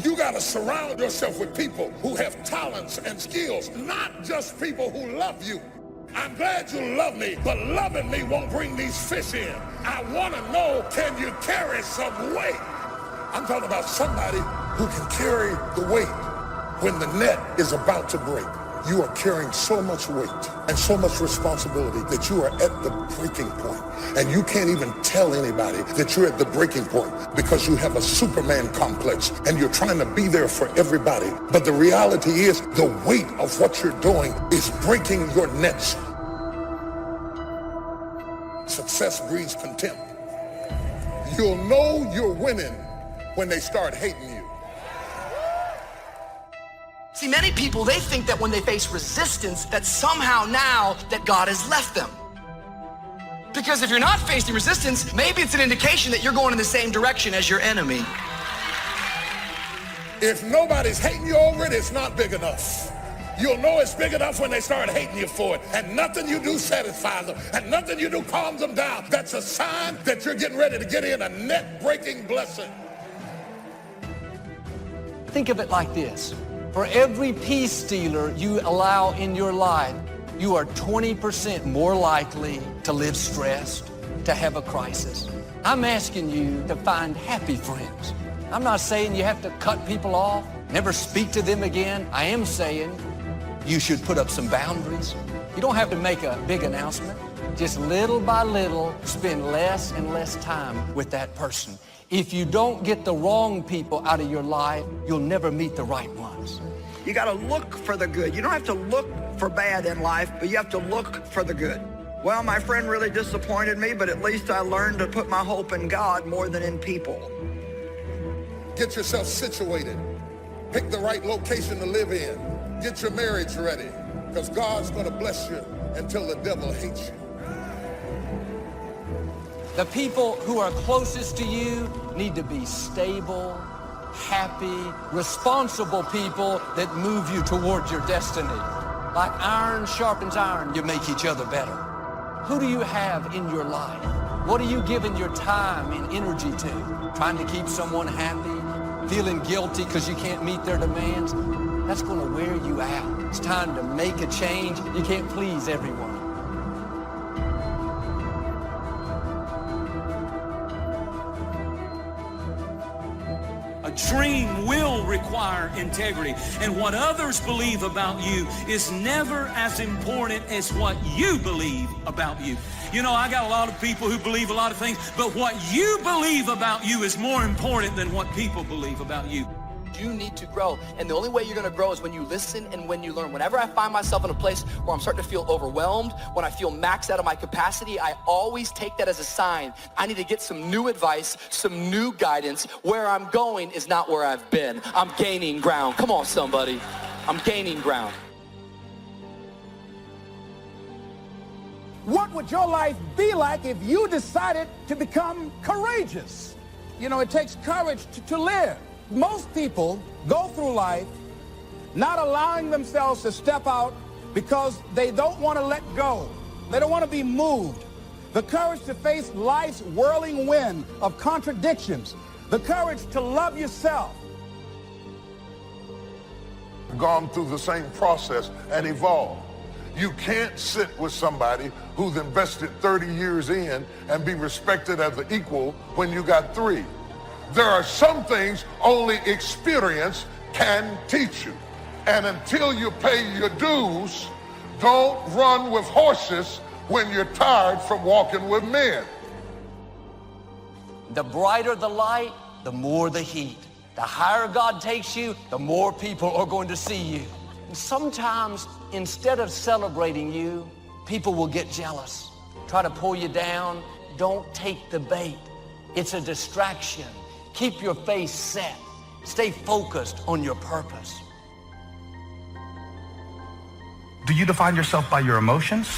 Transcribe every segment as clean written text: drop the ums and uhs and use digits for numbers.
You got to surround yourself with people who have talents and skills, not just people who love you. I'm glad you love me, but loving me won't bring these fish in. I want to know, can you carry some weight? I'm talking about somebody who can carry the weight when the net is about to break. You are carrying so much weight and so much responsibility that you are at the breaking point. And you can't even tell anybody that you're at the breaking point because you have a Superman complex and you're trying to be there for everybody. But the reality is the weight of what you're doing is breaking your nets. Success breeds contempt. You'll know you're winning when they start hating you. See, many people, they think that when they face resistance, that somehow now that God has left them. Because if you're not facing resistance, maybe it's an indication that you're going in the same direction as your enemy. If nobody's hating you over it, it's not big enough. You'll know it's big enough when they start hating you for it. And nothing you do satisfies them. And nothing you do calms them down. That's a sign that you're getting ready to get in a net-breaking blessing. Think of it like this. For every peace stealer you allow in your life, you are 20% more likely to live stressed, to have a crisis. I'm asking you to find happy friends. I'm not saying you have to cut people off, never speak to them again. I am saying you should put up some boundaries. You don't have to make a big announcement. Just little by little, spend less and less time with that person. If you don't get the wrong people out of your life, you'll never meet the right ones. You got to look for the good. You don't have to look for bad in life, but you have to look for the good. Well, my friend really disappointed me, but at least I learned to put my hope in God more than in people. Get yourself situated. Pick the right location to live in. Get your marriage ready, because God's going to bless you until the devil hates you. The people who are closest to you need to be stable, happy, responsible people that move you towards your destiny. Like iron sharpens iron, you make each other better. Who do you have in your life? What are you giving your time and energy to? Trying to keep someone happy? Feeling guilty because you can't meet their demands? That's going to wear you out. It's time to make a change. You can't please everyone. A dream will require integrity, and what others believe about you is never as important as what you believe about you. You know, I got a lot of people who believe a lot of things, but what you believe about you is more important than what people believe about you. You need to grow, and the only way you're going to grow is when you listen and when you learn. Whenever I find myself in a place where I'm starting to feel overwhelmed, when I feel maxed out of my capacity, I always take that as a sign. I need to get some new advice, some new guidance. Where I'm going is not where I've been. I'm gaining ground. Come on, somebody. I'm gaining ground. What would your life be like if you decided to become courageous? You know, it takes courage to live. Most people go through life not allowing themselves to step out because they don't want to let go. They don't want to be moved. The courage to face life's whirling wind of contradictions. The courage to love yourself. Gone through the same process and evolved. You can't sit with somebody who's invested 30 years in and be respected as an equal when you got 3. There are some things only experience can teach you. And until you pay your dues, don't run with horses when you're tired from walking with men. The brighter the light, the more the heat. The higher God takes you, the more people are going to see you. And sometimes, instead of celebrating you, people will get jealous, try to pull you down. Don't take the bait. It's a distraction. Keep your face set. Stay focused on your purpose. Do you define yourself by your emotions?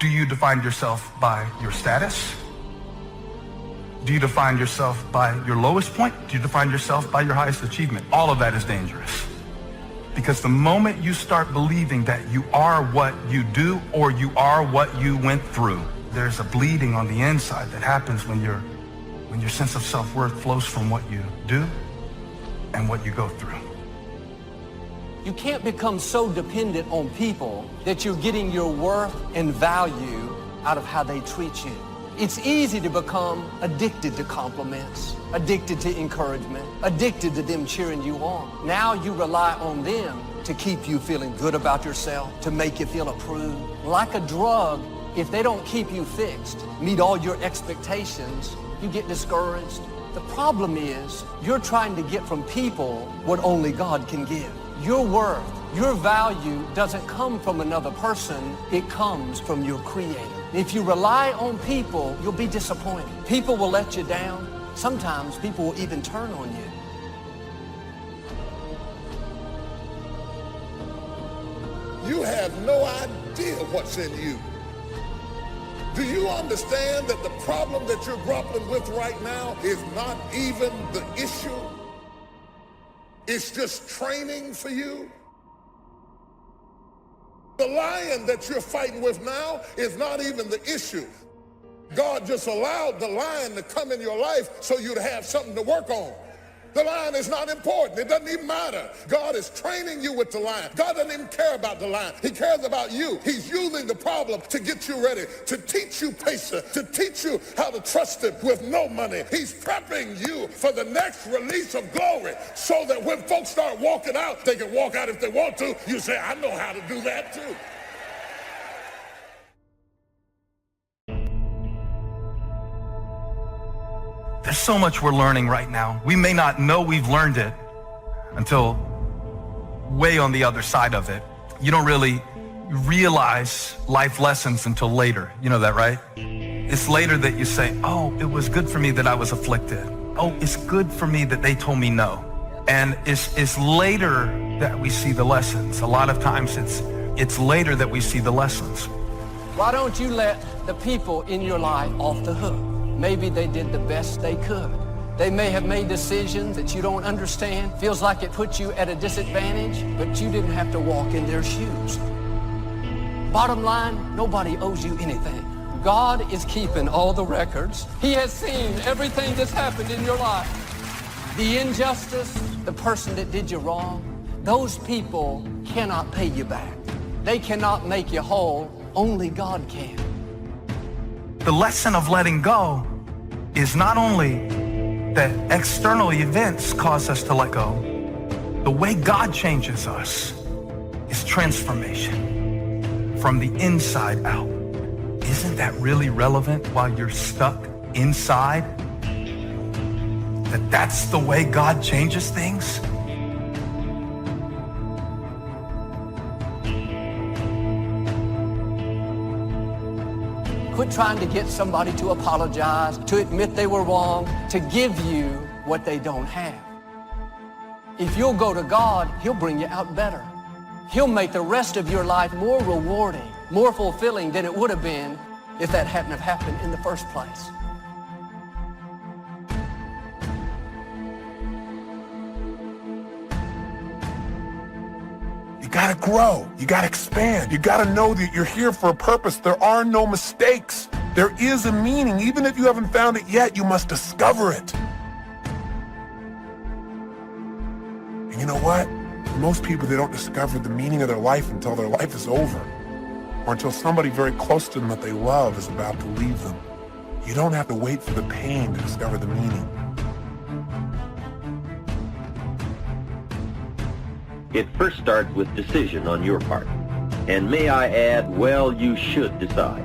Do you define yourself by your status? Do you define yourself by your lowest point? Do you define yourself by your highest achievement? All of that is dangerous. Because the moment you start believing that you are what you do or you are what you went through, there's a bleeding on the inside that happens when your sense of self-worth flows from what you do and what you go through. You can't become so dependent on people that you're getting your worth and value out of how they treat you. It's easy to become addicted to compliments, addicted to encouragement, addicted to them cheering you on. Now you rely on them to keep you feeling good about yourself, to make you feel approved. Like a drug, if they don't keep you fixed, meet all your expectations, you get discouraged. The problem is you're trying to get from people what only God can give. Your worth, your value doesn't come from another person, it comes from your Creator. If you rely on people, you'll be disappointed. People will let you down. Sometimes people will even turn on you. You have no idea what's in you. Do you understand that the problem that you're grappling with right now is not even the issue? It's just training for you. The lion that you're fighting with now is not even the issue. God just allowed the lion to come in your life so you'd have something to work on. The lion is not important. It doesn't even matter. God is training you with the lion. God doesn't even care about the lion. He cares about you. He's using the problem to get you ready, to teach you patience, to teach you how to trust him with no money. He's prepping you for the next release of glory so that when folks start walking out, they can walk out if they want to. You say, I know how to do that too. There's so much we're learning right now. We may not know we've learned it until way on the other side of it. You don't really realize life lessons until later. You know that, right? It's later that you say, oh, it was good for me that I was afflicted. Oh, it's good for me that they told me no. And it's later that we see the lessons. A lot of times it's later that we see the lessons. Why don't you let the people in your life off the hook? Maybe they did the best they could. They may have made decisions that you don't understand. Feels like it puts you at a disadvantage, but you didn't have to walk in their shoes. Bottom line, nobody owes you anything. God is keeping all the records. He has seen everything that's happened in your life. The injustice, the person that did you wrong, those people cannot pay you back. They cannot make you whole. Only God can. The lesson of letting go is not only that external events cause us to let go. The way God changes us is transformation from the inside out. Isn't that really relevant while you're stuck inside? That's the way God changes things? Quit trying to get somebody to apologize, to admit they were wrong, to give you what they don't have. If you'll go to God, He'll bring you out better. He'll make the rest of your life more rewarding, more fulfilling than it would have been if that hadn't have happened in the first place. You gotta grow, you gotta expand, you gotta know that you're here for a purpose. There are no mistakes. There is a meaning. Even if you haven't found it yet, you must discover it. And you know what? For most people, they don't discover the meaning of their life until their life is over, or until somebody very close to them that they love is about to leave them. You don't have to wait for the pain to discover the meaning. It first starts with decision on your part. And may I add, well, you should decide.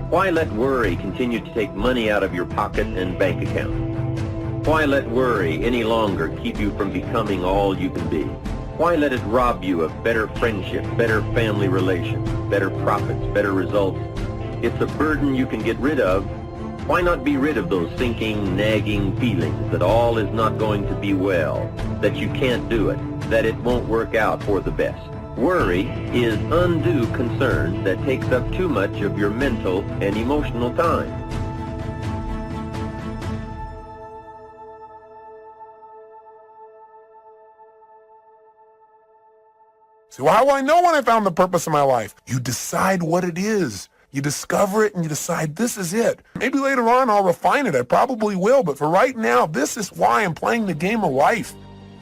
Why let worry continue to take money out of your pocket and bank account? Why let worry any longer keep you from becoming all you can be? Why let it rob you of better friendship, better family relations, better profits, better results? It's a burden you can get rid of. Why not be rid of those sinking, nagging feelings that all is not going to be well, that you can't do it, that it won't work out for the best? Worry is undue concern that takes up too much of your mental and emotional time. So how will I know when I found the purpose of my life? You decide what it is. You discover it and you decide this is it. Maybe later on I'll refine it. I probably will. But for right now, this is why I'm playing the game of life.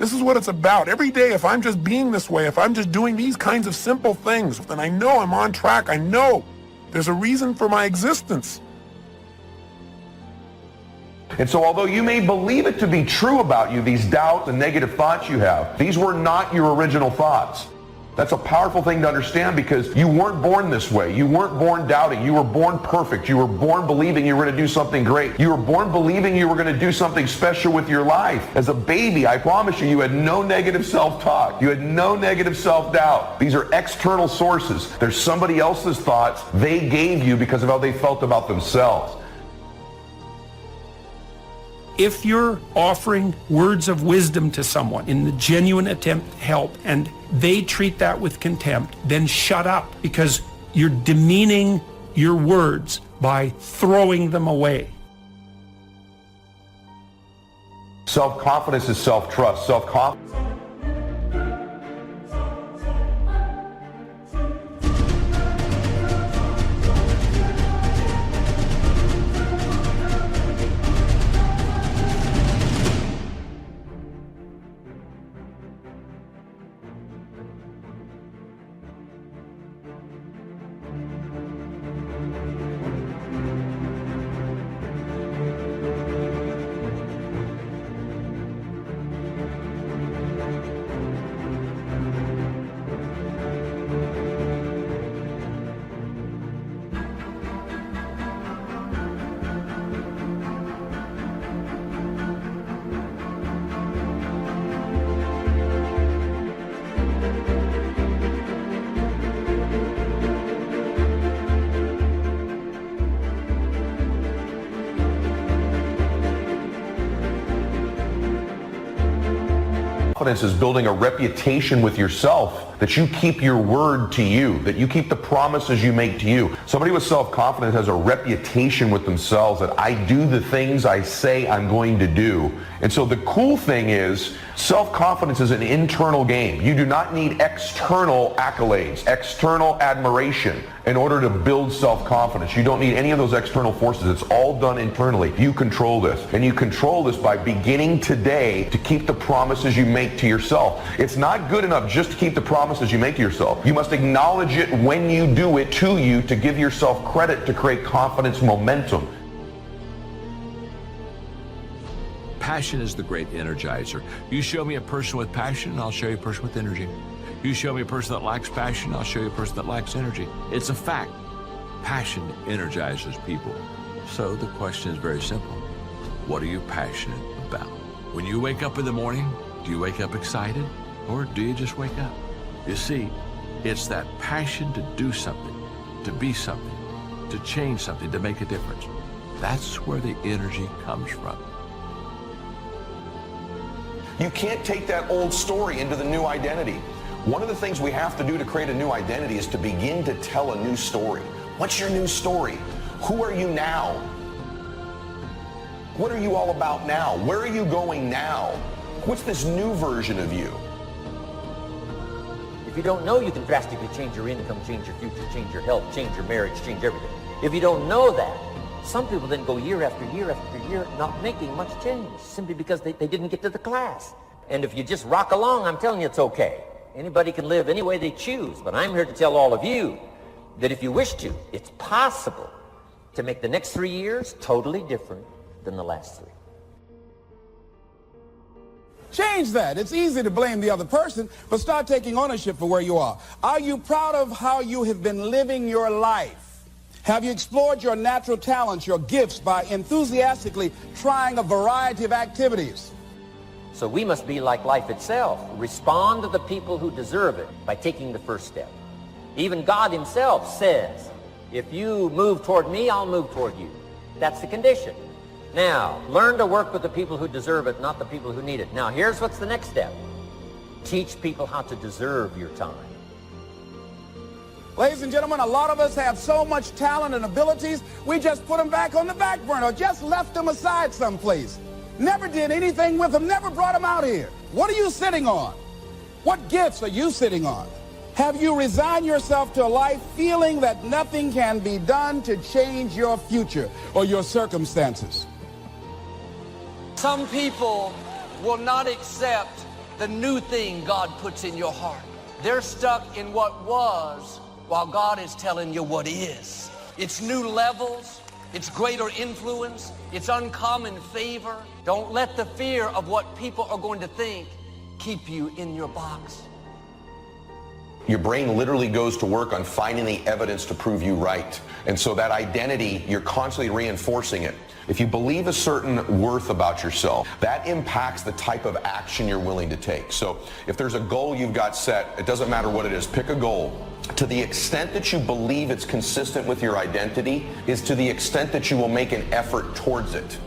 This is what it's about. Every day, if I'm just being this way, if I'm just doing these kinds of simple things, then I know I'm on track. I know there's a reason for my existence. And so although you may believe it to be true about you, these doubts and negative thoughts you have, these were not your original thoughts. That's a powerful thing to understand, because you weren't born this way. You weren't born doubting. You were born perfect. You were born believing you were going to do something great. You were born believing you were going to do something special with your life. As a baby, I promise you, you had no negative self-talk. You had no negative self-doubt. These are external sources. There's somebody else's thoughts they gave you because of how they felt about themselves. If you're offering words of wisdom to someone in the genuine attempt to help and they treat that with contempt, then shut up, because you're demeaning your words by throwing them away. Self-confidence is self-trust. Self-confidence. Confidence is building a reputation with yourself, that you keep your word to you, that you keep the promises you make to you. Somebody with self-confidence has a reputation with themselves that I do the things I say I'm going to do. And so the cool thing is, self-confidence is an internal game. You do not need external accolades, external admiration in order to build self-confidence. You don't need any of those external forces. It's all done internally. You control this. And you control this by beginning today to keep the promises you make to yourself. It's not good enough just to keep the promises you make to yourself. You must acknowledge it when you do it to you to give yourself credit to create confidence momentum. Passion is the great energizer. You show me a person with passion, and I'll show you a person with energy. You show me a person that lacks passion, I'll show you a person that lacks energy. It's a fact. Passion energizes people. So the question is very simple. What are you passionate about? When you wake up in the morning, do you wake up excited, or do you just wake up? You see, it's that passion to do something, to be something, to change something, to make a difference. That's where the energy comes from. You can't take that old story into the new identity. One of the things we have to do to create a new identity is to begin to tell a new story. What's your new story? Who are you now? What are you all about now? Where are you going now? What's this new version of you? If you don't know, you can drastically change your income, change your future, change your health, change your marriage, change everything. If you don't know that, some people then go year after year after year not making much change, simply because they didn't get to the class. And if you just rock along, I'm telling you it's okay. Anybody can live any way they choose, but I'm here to tell all of you that if you wish to, it's possible to make the next 3 years totally different than the last 3. Change that. It's easy to blame the other person, but start taking ownership for where you are. Are you proud of how you have been living your life? Have you explored your natural talents, your gifts, by enthusiastically trying a variety of activities? So we must be like life itself. Respond to the people who deserve it by taking the first step. Even God himself says, if you move toward me, I'll move toward you. That's the condition. Now, learn to work with the people who deserve it, not the people who need it. Now, here's what's the next step. Teach people how to deserve your time. Ladies and gentlemen, a lot of us have so much talent and abilities, we just put them back on the back burner, or just left them aside someplace. Never did anything with them, never brought them out here. What are you sitting on? What gifts are you sitting on? Have you resigned yourself to a life feeling that nothing can be done to change your future or your circumstances? Some people will not accept the new thing God puts in your heart. They're stuck in what was while God is telling you what is. It's new levels. It's greater influence. It's uncommon favor. Don't let the fear of what people are going to think keep you in your box. Your brain literally goes to work on finding the evidence to prove you right. And so that identity, you're constantly reinforcing it. If you believe a certain worth about yourself, that impacts the type of action you're willing to take. So if there's a goal you've got set, it doesn't matter what it is, pick a goal. To the extent that you believe it's consistent with your identity is to the extent that you will make an effort towards it.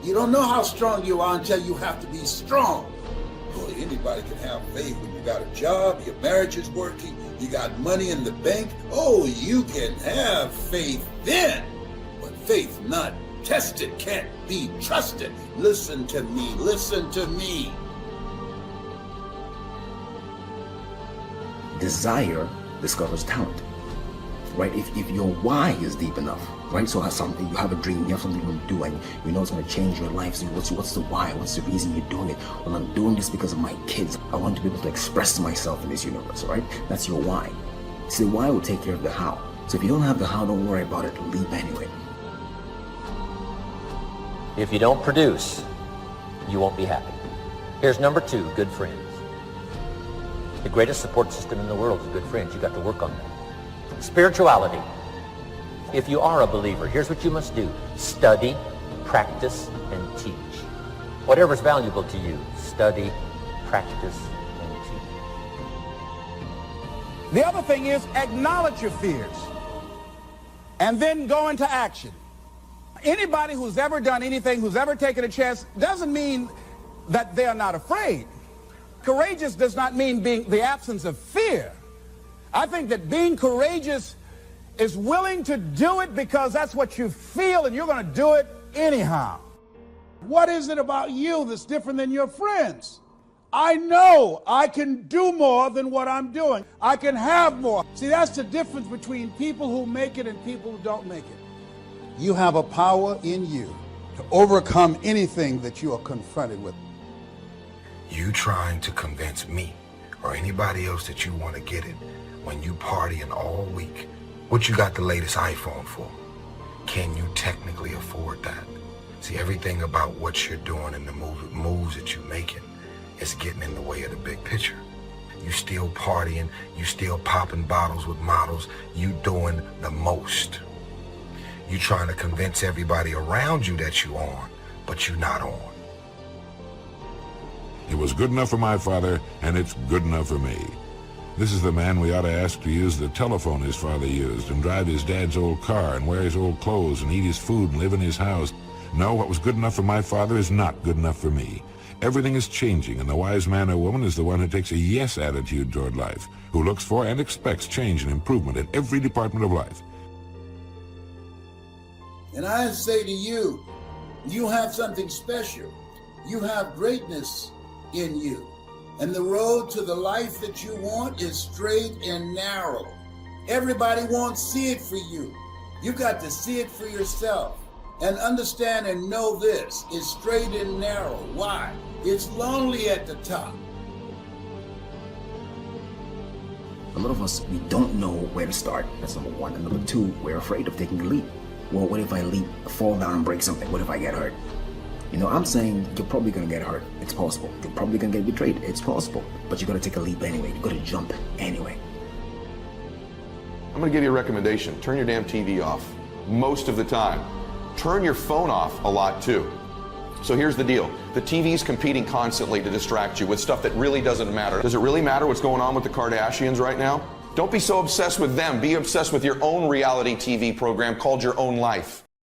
You don't know how strong you are until you have to be strong. Boy, anybody can have faith when you got a job, your marriage is working, you got money in the bank. Oh, you can have faith then. But faith not tested can't be trusted. Listen to me, listen to me. Desire discovers talent, right? If your why is deep enough, right? So you have a dream, you have something you want to do, and you know it's going to change your life. So what's the why? What's the reason you're doing it? Well, I'm doing this because of my kids. I want to be able to express myself in this universe, right? That's your why. See, the why will take care of the how. So if you don't have the how, don't worry about it. Leap anyway. If you don't produce, you won't be happy. Here's number 2, good friends. The greatest support system in the world is good friends. You got to work on that. Spirituality. If you are a believer, here's what you must do. Study, practice, and teach. Whatever's valuable to you, study, practice, and teach. The other thing is acknowledge your fears and then go into action. Anybody who's ever done anything, who's ever taken a chance, doesn't mean that they are not afraid. Courageous does not mean being the absence of fear. I think that being courageous is willing to do it because that's what you feel and you're going to do it anyhow. What is it about you that's different than your friends? I know I can do more than what I'm doing. I can have more. See, that's the difference between people who make it and people who don't make it. You have a power in you to overcome anything that you are confronted with. You trying to convince me or anybody else that you want to get it when you partying all week. What you got the latest iPhone for? Can you technically afford that? See, everything about what you're doing and the moves that you're making is getting in the way of the big picture. You still partying, you still popping bottles with models, you doing the most. You trying to convince everybody around you that you on, but you're not on. It was good enough for my father, and it's good enough for me. This is the man we ought to ask to use the telephone his father used, and drive his dad's old car, and wear his old clothes, and eat his food, and live in his house. No, what was good enough for my father is not good enough for me. Everything is changing, and the wise man or woman is the one who takes a yes attitude toward life, who looks for and expects change and improvement in every department of life. And I say to you, you have something special. You have greatness in you. And the road to the life that you want is straight and narrow. Everybody won't see it for you. You got to see it for yourself. And understand and know this, it's straight and narrow. Why? It's lonely at the top. A lot of us, we don't know where to start. That's number 1. And number 2, we're afraid of taking the leap. Well, what if I leap, fall down and break something? What if I get hurt? You know, I'm saying you're probably gonna get hurt. It's possible. You're probably gonna get betrayed. It's possible. But you gotta take a leap anyway. You gotta jump anyway. I'm gonna give you a recommendation. Turn your damn TV off most of the time. Turn your phone off a lot too. So here's the deal. The TV's competing constantly to distract you with stuff that really doesn't matter. Does it really matter what's going on with the Kardashians right now? Don't be so obsessed with them. Be obsessed with your own reality TV program called Your Own Life.